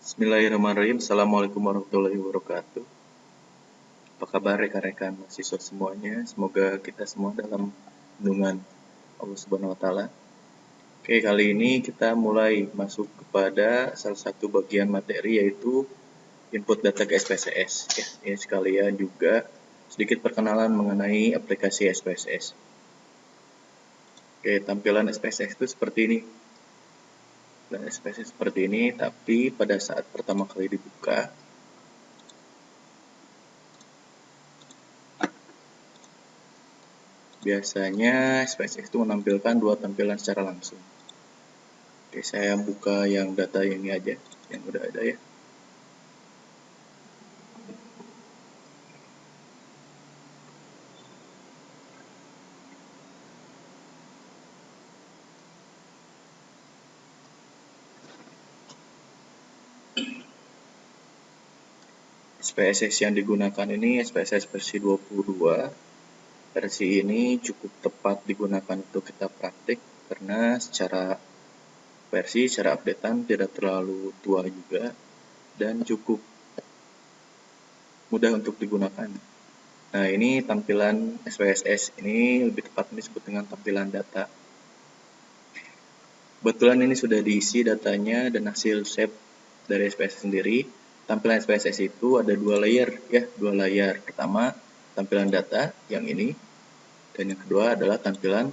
Bismillahirrahmanirrahim. Assalamualaikum warahmatullahi wabarakatuh. Apa kabar rekan-rekan mahasiswa semuanya? Semoga kita semua dalam lindungan Allah Subhanahu wa taala. Oke, kali ini kita mulai masuk kepada salah satu bagian materi, yaitu input data ke SPSS. Ya, ini sekalian juga sedikit perkenalan mengenai aplikasi SPSS. Oke, tampilan SPSS itu seperti ini. Dan SPSS seperti ini, tapi pada saat pertama kali dibuka, biasanya SPSS itu menampilkan dua tampilan secara langsung. Oke, saya buka yang data ini aja, yang udah ada ya. SPSS yang digunakan ini SPSS versi 22. Versi ini cukup tepat digunakan untuk kita praktik karena secara updatean tidak terlalu tua juga dan cukup mudah untuk digunakan. Nah, ini tampilan SPSS, ini lebih tepat disebut dengan tampilan data. Kebetulan ini sudah diisi datanya dan hasil save dari SPSS sendiri. Tampilan SPSS itu ada dua layer ya, dua layar. Pertama, tampilan data yang ini, dan yang kedua adalah tampilan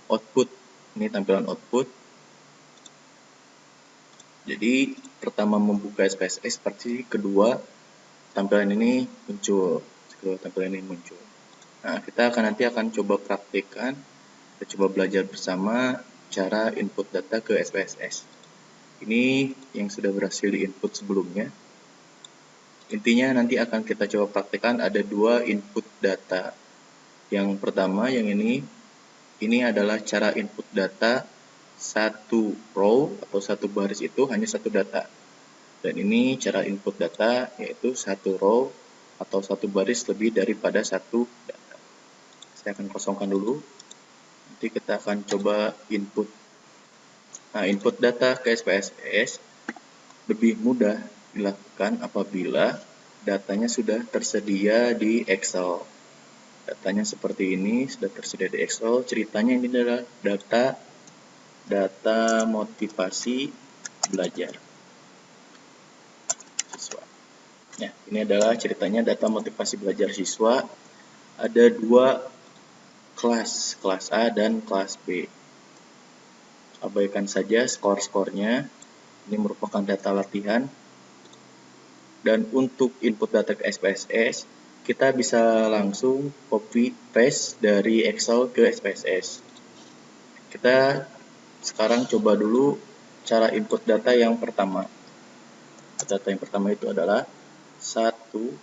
output. Ini tampilan output. Jadi pertama membuka SPSS, seperti kedua tampilan ini muncul. Nah, kita nanti akan coba praktikkan, kita coba belajar bersama cara input data ke SPSS. Ini yang sudah berhasil di-input sebelumnya. Intinya nanti akan kita coba praktikkan ada dua input data. Yang pertama, yang ini adalah cara input data satu row atau satu baris itu hanya satu data. Dan ini cara input data yaitu satu row atau satu baris lebih daripada satu data. Saya akan kosongkan dulu. Nanti kita akan coba input. Nah, input data ke SPSS lebih mudah dilakukan apabila datanya sudah tersedia di Excel. Datanya seperti ini, sudah tersedia di Excel. Ceritanya ini adalah data motivasi belajar siswa. Nah, ini adalah ceritanya data motivasi belajar siswa. Ada dua kelas A dan kelas B. Abaikan saja skor-skornya. Ini merupakan data latihan. Dan untuk input data ke SPSS, kita bisa langsung copy paste dari Excel ke SPSS. Kita sekarang coba dulu cara input data yang pertama. Data yang pertama itu adalah satu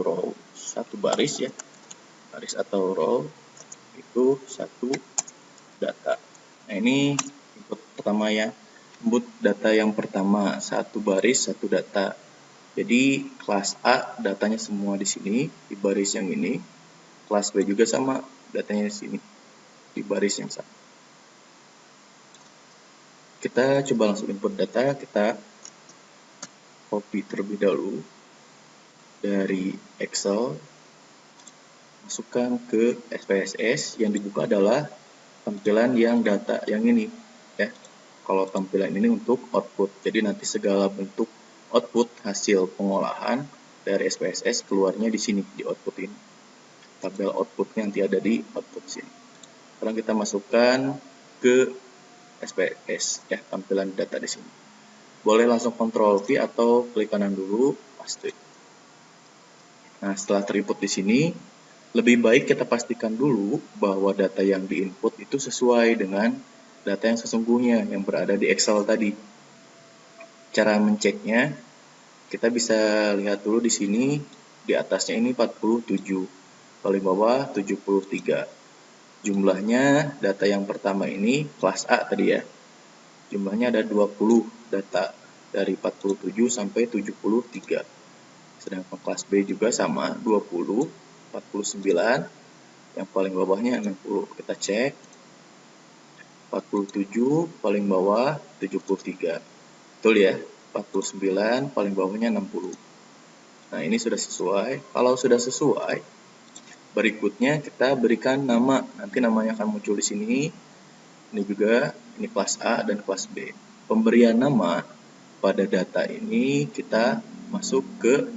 row, satu baris ya. Baris atau row itu satu data. Nah, ini input pertama ya. Input data yang pertama, satu baris, satu data. Jadi kelas A datanya semua di sini, di baris yang ini. Kelas B juga sama, datanya di sini, di baris yang sama. Kita coba langsung input data, kita copy terlebih dahulu dari Excel, masukkan ke SPSS. Yang dibuka adalah tampilan yang data yang ini ya. Kalau tampilan ini untuk output, jadi nanti segala bentuk output hasil pengolahan dari SPSS keluarnya di sini, di output ini. Tabel outputnya nanti ada di output sini. Sekarang kita masukkan ke SPSS ya, tampilan data di sini. Boleh langsung Ctrl V atau klik kanan dulu, paste. Nah, setelah terinput di sini, lebih baik kita pastikan dulu bahwa data yang diinput itu sesuai dengan data yang sesungguhnya yang berada di Excel tadi. Cara menceknya, kita bisa lihat dulu di sini, di atasnya ini 47, paling bawah 73. Jumlahnya data yang pertama ini kelas A tadi ya. Jumlahnya ada 20 data dari 47 sampai 73. Sedangkan kelas B juga sama, 20, 49, yang paling bawahnya 60. Kita cek. 47 paling bawah 73. Betul ya? 49 paling bawahnya 60. Nah, ini sudah sesuai. Kalau sudah sesuai, berikutnya kita berikan nama. Nanti namanya akan muncul di sini. Ini juga, ini kelas A dan kelas B. Pemberian nama pada data ini kita masuk ke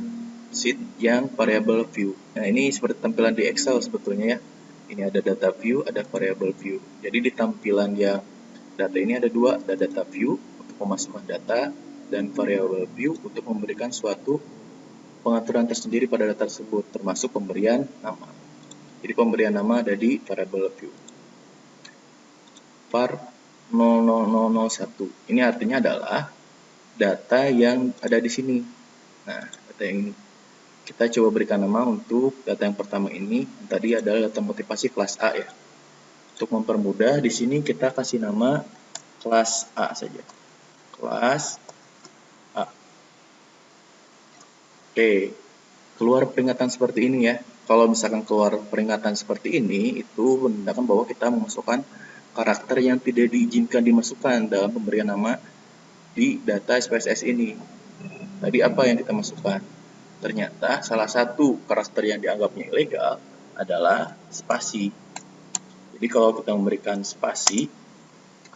sheet yang variable view. Nah, ini seperti tampilan di Excel sebetulnya ya. Ini ada data view, ada variable view. Jadi di tampilan yang data ini ada dua, ada data view untuk memasukkan data dan variable view untuk memberikan suatu pengaturan tersendiri pada data tersebut, termasuk pemberian nama. Jadi pemberian nama ada di variable view. Var 00001. Ini artinya adalah data yang ada di sini. Nah, data yang ini. Kita coba berikan nama untuk data yang pertama ini. Tadi adalah data motivasi kelas A ya. Untuk mempermudah, di sini kita kasih nama kelas A saja. Kelas A. Oke, keluar peringatan seperti ini ya. Kalau misalkan keluar peringatan seperti ini, itu menandakan bahwa kita memasukkan karakter yang tidak diizinkan dimasukkan dalam pemberian nama di data SPSS ini. Tadi apa yang kita masukkan? Ternyata salah satu karakter yang dianggapnya ilegal adalah spasi. Jadi kalau kita memberikan spasi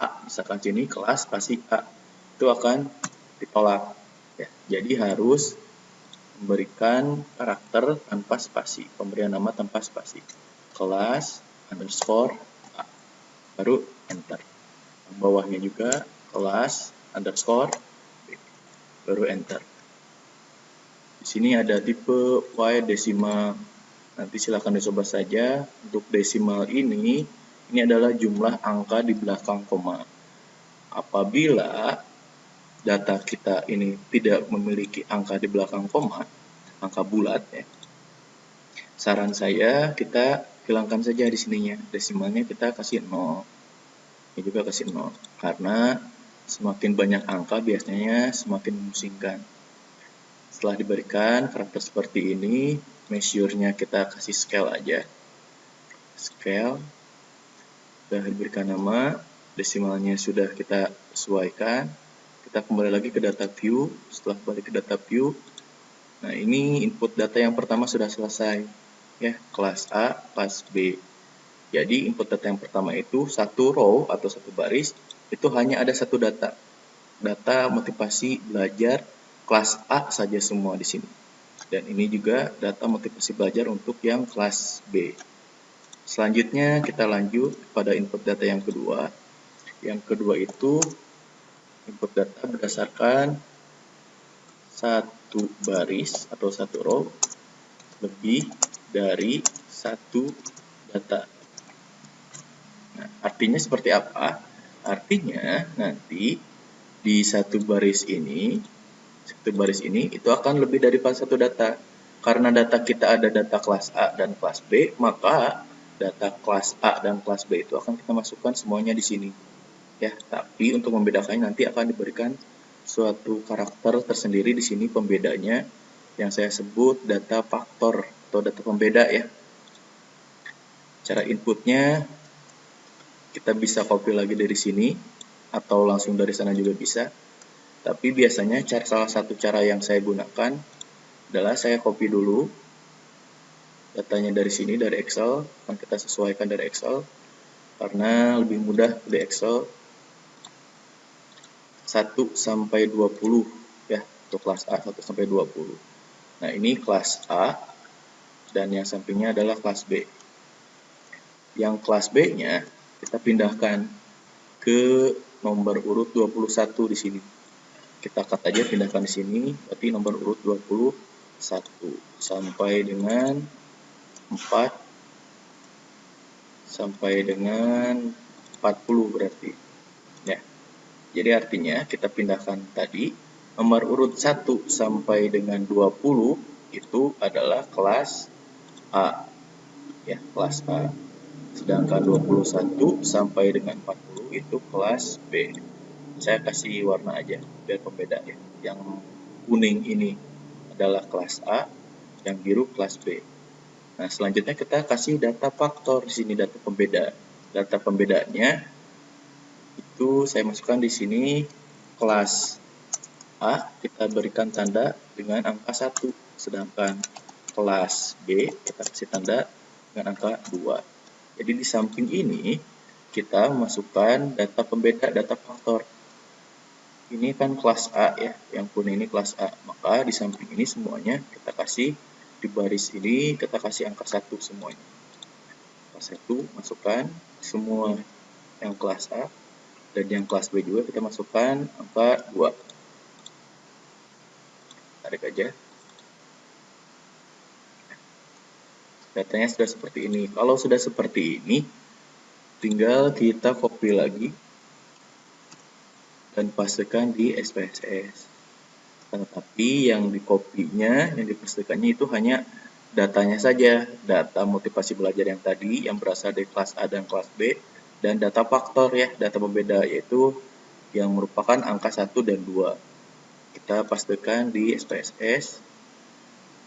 A, misalkan sini kelas spasi A, itu akan ditolak. Ya, jadi harus memberikan karakter tanpa spasi, pemberian nama tanpa spasi. Kelas underscore A, baru enter. Bawahnya juga kelas underscore B, baru enter. Di sini ada tipe Y desimal. Nanti silakan dicoba saja. Untuk desimal ini adalah jumlah angka di belakang koma. Apabila data kita ini tidak memiliki angka di belakang koma, angka bulat ya, saran saya kita hilangkan saja di sininya. Desimalnya kita kasih 0. Ini juga kasih 0. Karena semakin banyak angka biasanya semakin memusingkan. Setelah diberikan karakter seperti ini, measure-nya kita kasih scale aja. Scale. Sudah diberikan nama, desimalnya sudah kita sesuaikan. Kita kembali lagi ke data view. Setelah kembali ke data view, nah ini input data yang pertama sudah selesai. Ya, kelas A, kelas B. Jadi input data yang pertama itu satu row atau satu baris, itu hanya ada satu data. Data motivasi belajar kelas A saja semua di sini. Dan ini juga data motivasi belajar untuk yang kelas B. Selanjutnya kita lanjut pada input data yang kedua. Yang kedua itu input data berdasarkan satu baris atau satu row lebih dari satu data. Nah, artinya seperti apa? Artinya nanti di satu baris ini itu akan lebih daripada satu data. Karena data kita ada data kelas A dan kelas B, maka data kelas A dan kelas B itu akan kita masukkan semuanya di sini. Ya, tapi untuk membedakannya nanti akan diberikan suatu karakter tersendiri di sini pembedanya yang saya sebut data faktor atau data pembeda ya. Cara inputnya kita bisa copy lagi dari sini atau langsung dari sana juga bisa. Tapi biasanya salah satu cara yang saya gunakan adalah saya copy dulu datanya dari sini, dari Excel. Akan kita sesuaikan dari Excel karena lebih mudah di Excel. 1 sampai 20 ya, untuk kelas A 1 sampai 20. Nah, ini kelas A dan yang sampingnya adalah kelas B. Yang kelas B-nya kita pindahkan ke nomor urut 21 di sini. Kita cut aja, pindahkan di sini, berarti nomor urut 21 sampai dengan 4 sampai dengan 40 berarti. Ya. Jadi artinya kita pindahkan tadi nomor urut 1 sampai dengan 20 itu adalah kelas A. Ya, kelas A. Sedangkan 21 sampai dengan 40 itu kelas B. Saya kasih warna aja biar pembeda ya. Yang kuning ini adalah kelas A, yang biru kelas B. Nah, selanjutnya kita kasih data faktor di sini, data pembeda. Data pembedanya itu saya masukkan di sini kelas A, kita berikan tanda dengan angka 1, sedangkan kelas B kita kasih tanda dengan angka 2. Jadi di samping ini kita masukkan data pembeda, data faktor. Ini kan kelas A ya, yang kuning ini kelas A. Maka di samping ini semuanya kita kasih di baris ini, kita kasih angka 1 semuanya. Kelas 1 masukkan semua yang kelas A, dan yang kelas B juga kita masukkan angka 2. Tarik aja. Datanya sudah seperti ini. Kalau sudah seperti ini, tinggal kita copy lagi dan pastekan di SPSS. Tetapi yang di copy-nya, yang dipastekannya itu hanya datanya saja, data motivasi belajar yang tadi yang berasal dari kelas A dan kelas B, dan data faktor ya, data pembeda, yaitu yang merupakan angka 1 dan 2. Kita pastekan di SPSS.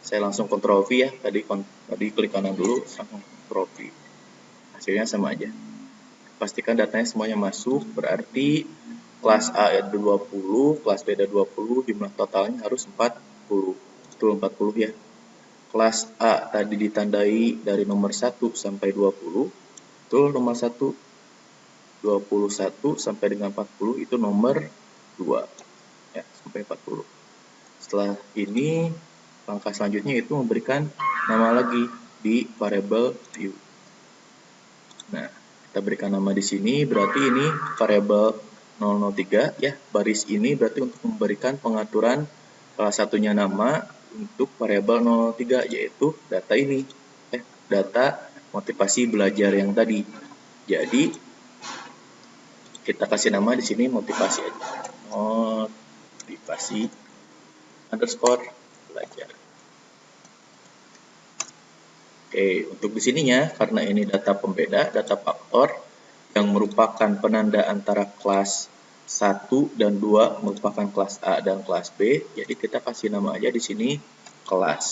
Saya langsung Ctrl V ya, tadi klik kanan dulu, langsung Ctrl V. Hasilnya sama aja. Pastikan datanya semuanya masuk, berarti kelas A ada 20, kelas B ada 20, jumlah totalnya harus 40. Betul 40 ya. Kelas A tadi ditandai dari nomor 1 sampai 20, betul nomor 1. 21 sampai dengan 40 itu nomor 2. Ya, sampai 40. Setelah ini, langkah selanjutnya itu memberikan nama lagi di variable view. Nah, kita berikan nama di sini, berarti ini variable 003 ya, baris ini berarti untuk memberikan pengaturan salah satunya nama untuk variable 003, yaitu data ini, data motivasi belajar yang tadi. Jadi kita kasih nama di sini motivasi aja, motivasi underscore belajar. Oke, untuk di sininya karena ini data pembeda, data faktor yang merupakan penanda antara kelas 1 dan 2 merupakan kelas A dan kelas B, jadi kita kasih nama aja di sini kelas.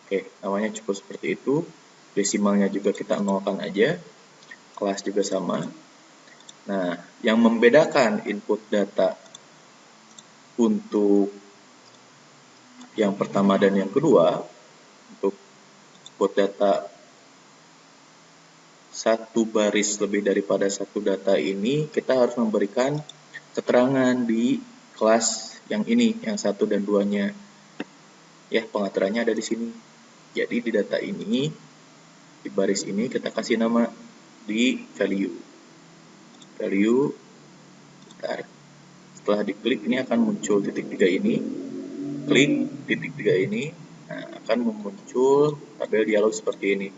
Oke, namanya cukup seperti itu. Desimalnya juga kita nolkan aja. Kelas juga sama. Nah, yang membedakan input data untuk yang pertama dan yang kedua, untuk input data satu baris lebih daripada satu data ini, kita harus memberikan keterangan di kelas yang ini, yang 1 dan 2-nya. Ya, pengaturannya ada di sini. Jadi di data ini, di baris ini kita kasih nama di value. Value, bentar. Setelah diklik ini akan muncul titik 3 ini. Klik titik 3 ini, nah, akan muncul tabel dialog seperti ini.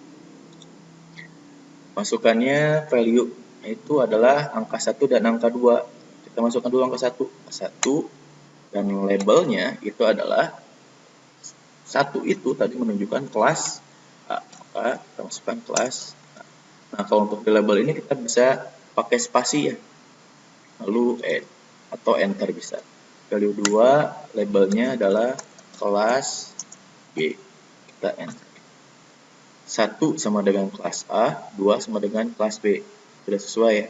Masukannya value itu adalah angka 1 dan angka 2. Kita masukkan dulu angka 1. 1 dan labelnya itu adalah 1 itu tadi menunjukkan kelas A. Maka kita masukkan kelas A. Nah, kalau untuk di label ini kita bisa pakai spasi ya. Lalu atau enter bisa. Value 2 labelnya adalah kelas B. Kita enter. 1 sama dengan kelas A, 2 sama dengan kelas B. Sudah sesuai ya?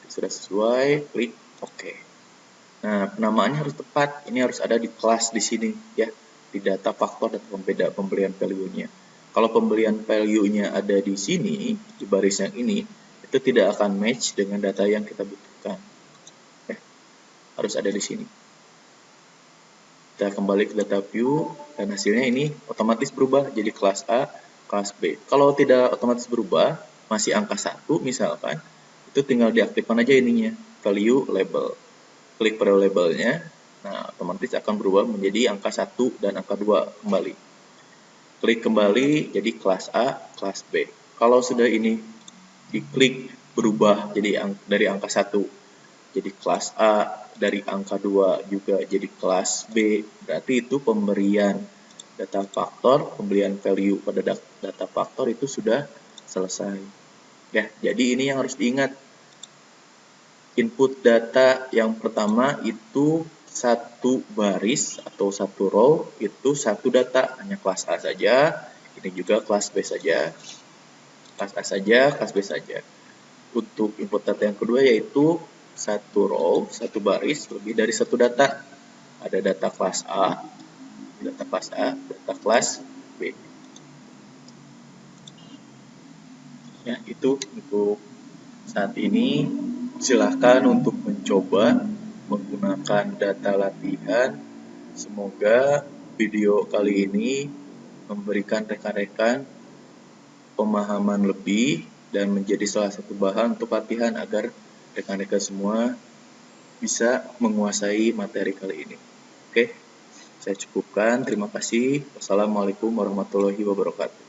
Sudah sesuai, klik OK. Nah, penamaannya harus tepat. Ini harus ada di kelas di sini ya, di data faktor dan pembeda pemberian value-nya. Kalau pemberian value-nya ada di sini, di baris yang ini, itu tidak akan match dengan data yang kita butuhkan. Harus ada di sini. Kita kembali ke data view, dan hasilnya ini otomatis berubah jadi kelas A, kelas B. Kalau tidak otomatis berubah, masih angka 1 misalkan, itu tinggal diaktifkan aja ininya, value label. Klik pada labelnya, nah otomatis akan berubah menjadi angka 1 dan angka 2 kembali. Klik kembali jadi kelas A, kelas B. Kalau sudah ini diklik berubah jadi dari angka 1 jadi kelas A, dari angka 2 juga jadi kelas B, berarti itu pemberian data faktor, pemberian value pada data faktor itu sudah selesai. Ya, jadi ini yang harus diingat. Input data yang pertama itu satu baris atau satu row, itu satu data, hanya kelas A saja, ini juga kelas B saja. Kelas A saja, kelas B saja. untuk input data yang kedua yaitu satu row, satu baris, lebih dari satu data. Ada data kelas A, data kelas B. Ya, itu untuk saat ini. Silahkan untuk mencoba menggunakan data latihan. Semoga video kali ini memberikan rekan-rekan pemahaman lebih dan menjadi salah satu bahan untuk latihan agar rekan-rekan semua bisa menguasai materi kali ini. Oke, saya cukupkan. Terima kasih. Wassalamualaikum warahmatullahi wabarakatuh.